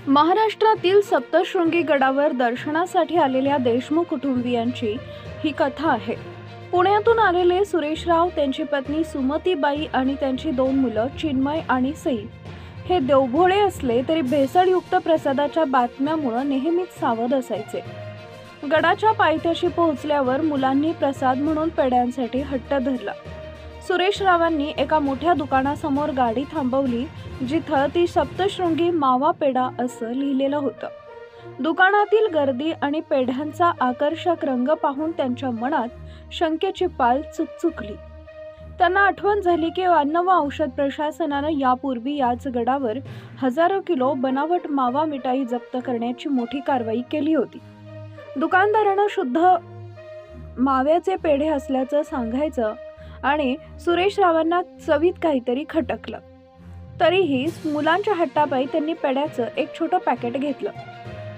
महाराष्ट्रातील सप्तशृंगी गडावर दर्शनासाठी आलेल्या देशमुख कुटुंबियांची ही कथा आहे। पुण्यातून आलेले सुरेशराव, त्यांची पत्नी सुमतीबाई आणि त्यांची 2 मुलं चिन्मय आणि सई हे देवभोळे असले तरी भेसळयुक्त प्रसादाच्या बातम्यामुळे नेहमीच सावध असायचे। गडाच्या पायथ्याशी पोहोचल्यावर मुलांनी प्रसाद म्हणून पेढ्यांसाठी हट्ट धरला। सुरेशरावांनी एका मोठ्या दुकानासमोर गाडी थांबवली, जिथं ती सप्तशृंगी मावा पेढा असं लिहिलेलं होतं। दुकानातील गर्दी आणि पेढ्यांचा आकर्षक रंग पाहून त्यांच्या मनात शंकेची पाल चुकचुकली। त्यांना आठवण झाली की अन्न व औषध प्रशासनानं यापूर्वी याच गडावर हजारो किलो बनावट मावा मिठाई जप्त करण्याची मोठी कारवाई केली होती। दुकानदारानं शुद्ध माव्याचे पेढे असल्याचं सांगायचं आणि सुरेशरावांना चवीत काहीतरी खटकलं। तरीही मुलांच्या हट्टापायी त्यांनी पेढ्याचं एक छोटं पॅकेट घेतलं।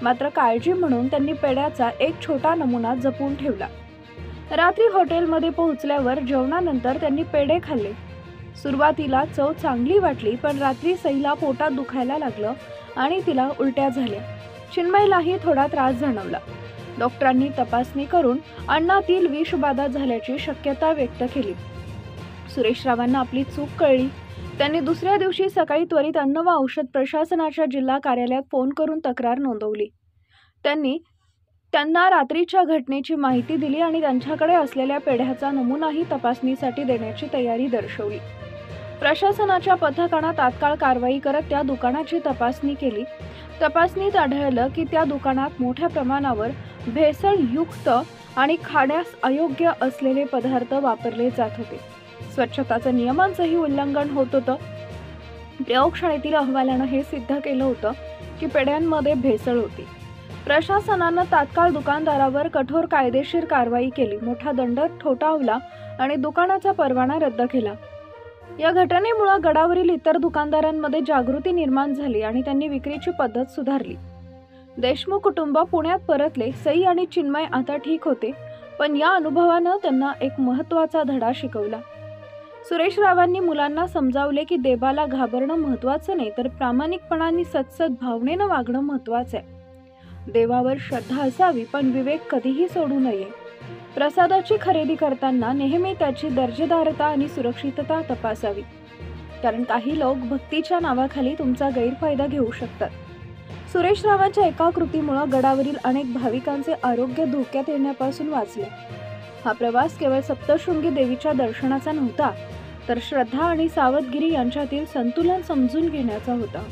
मात्र काळजी म्हणून त्यांनी पेढ्याचा एक छोटा नमुना जपून ठेवला। रात्री हॉटेलमध्ये पोहोचल्यावर जेवणानंतर त्यांनी पेढे खाल्ले। सुरुवातीला चव चांगली वाटली, पण रात्री सईला पोटात दुखायला लागलं आणि तिला उलट्या झाल्या। चिन्मयलाही थोडा त्रास जाणवला। डॉक्टरांनी तपासणी करून अन्नातील विषबाधा झाल्याची शक्यता व्यक्त केली। सुरेशरावांना आपली चूक कळली। त्यांनी दुसऱ्या दिवशी सकाळी त्वरित अन्न व औषध प्रशासनाच्या जिल्हा कार्यालयात फोन करून तक्रार नोंदवली। त्यांना रात्रीच्या घटनेची माहिती दिली आणि त्यांच्याकडे असलेल्या पेढ्याचा नमुनाही तपासणीसाठी देण्याची तयारी दर्शवली। प्रशासनाच्या पथकानं तात्काळ कारवाई करत त्या दुकानाची तपासणी केली। तपासणीत आढळलं की त्या दुकानात मोठ्या प्रमाणावर भेसळयुक्त आणि खाण्यास अयोग्य असलेले पदार्थ वापरले जात होते। स्वच्छताचं नियमांचंही उल्लंघन होत होतं। प्रयोगशाळेतील अहवालानं हे सिद्ध केलं होतं की पेढ्यांमध्ये भेसळ होती। प्रशासनानं तात्काळ दुकानदारावर कठोर कायदेशीर कारवाई केली, मोठा दंड ठोठावला आणि दुकानाचा परवाना रद्द केला। या घटनेमुळे गडावरील इतर दुकानदारांमध्ये जागृती निर्माण झाली आणि त्यांनी विक्रीची पद्धत सुधारली। देशमुख कुटुंब पुण्यात परतले। सई आणि चिन्मय आता ठीक होते, पण या अनुभवानं त्यांना एक महत्त्वाचा धडा शिकवला। सुरेशरावांनी मुलांना समजावले की देवाला घाबरणं महत्त्वाचं नाही, तर प्रामाणिकपणाने सद्भावनेनं वागणं महत्त्वाचं आहे। देवावर श्रद्धा असावी, पण विवेक कधीही सोडू नये। प्रसादाची खरेदी करताना नेहमी त्याची दर्जेदारता आणि सुरक्षितता तपासावी, कारण काही लोक भक्तीच्या नावाखाली तुमचा गैरफायदा घेऊ शकतात। सुरेशरावांच्या एका कृतीमुळे गडावरील अनेक भाविकांचे आरोग्य धोक्यात येण्यापासून वाचले। हा प्रवास केवळ सप्तशृंगी देवीच्या दर्शनाचा नव्हता, तर श्रद्धा आणि सावधगिरी यांच्यातील संतुलन समजून घेण्याचा होता।